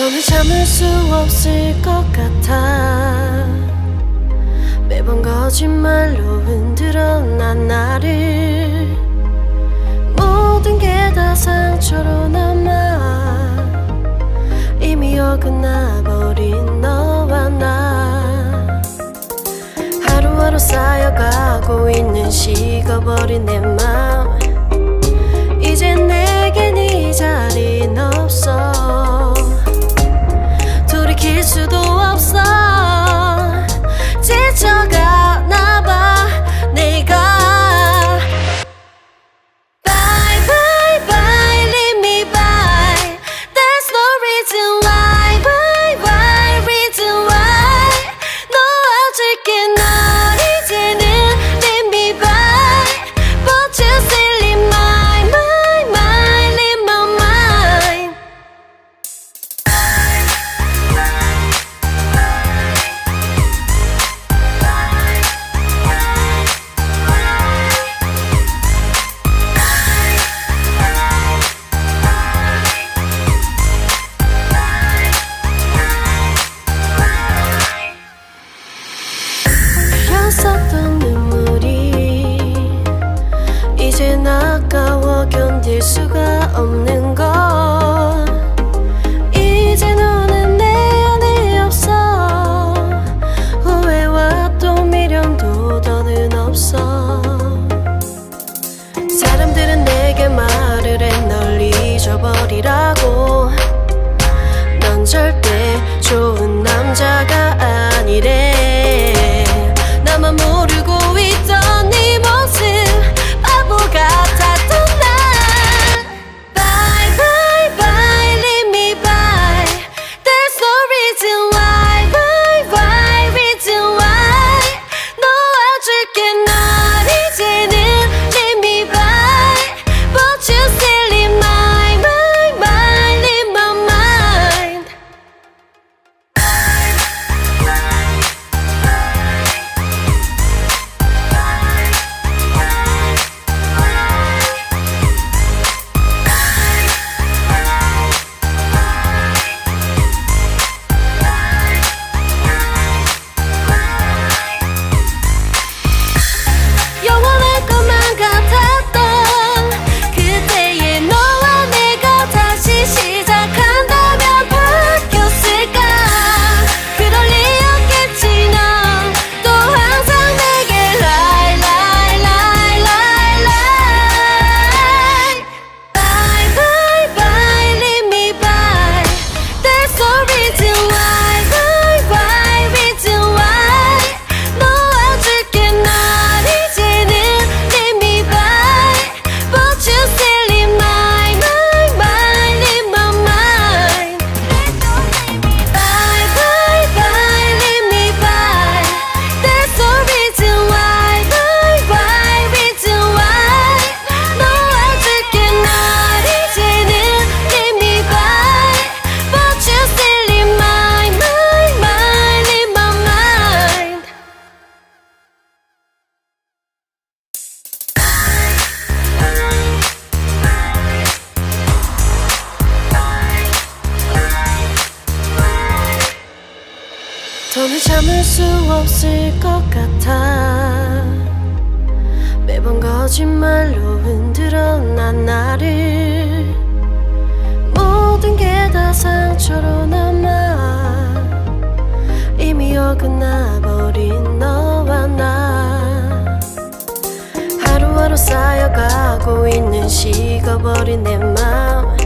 더는 참을 수 없을 것 같아. 매번 거짓말로 흔들어 난 나를. 모든 게 다 상처로 남아 이미 어긋나버린 너와 나. 하루하루 쌓여가고 있는 식어버린 내 맘. 이젠 내겐 이 자리는 없어. 돌이킬 수도 없어. 지쳐가나봐 내가. Bye bye bye leave me by. There's no reason why. Why why reason why. 놓아줄게 널 이제는 leave me by. But you still in my mind, in my mind. 흘렸었던 눈물이 이젠 아까워 견딜 수가 없는 것. 이제 너는 내 안에 없어. 후회와 또 미련도 더는 없어. 사람들은 내게 말을 해 널 잊어버리라고. 넌 절대 좋은 남자가 아니래. 나만 모르고 있던 네 모습 바보 같았던 난. Bye bye bye leave me by. There's no reason why. Why why reason why. 놓아줄게 널 이제는 leave me by. But you still in my mind, in my mind. 영원할 것만 같았던 그때의 너와 내가 다시 시작한다면 바뀌었을까. 그럴 리 없겠지. 넌 또 항상 내게 lie lie lie lie lie. Bye bye bye leave me by. There's no reason why. Why why reason why. 놓아줄게 널 이제는 leave me by. But you still in my mind, in my mind. Bye bye bye leave me by. There's no reason why. Why why reason why. 놓아줄게 널 이제는 leave me by. But you still in my mind, in my mind. 더는 참을 수 없을 것 같아. 매번 거짓말로 흔들어 난 나를. 모든 게 다 상처로 남아 이미 어긋나버린 너와 나. 하루하루 쌓여가고 있는 식어버린 내 맘.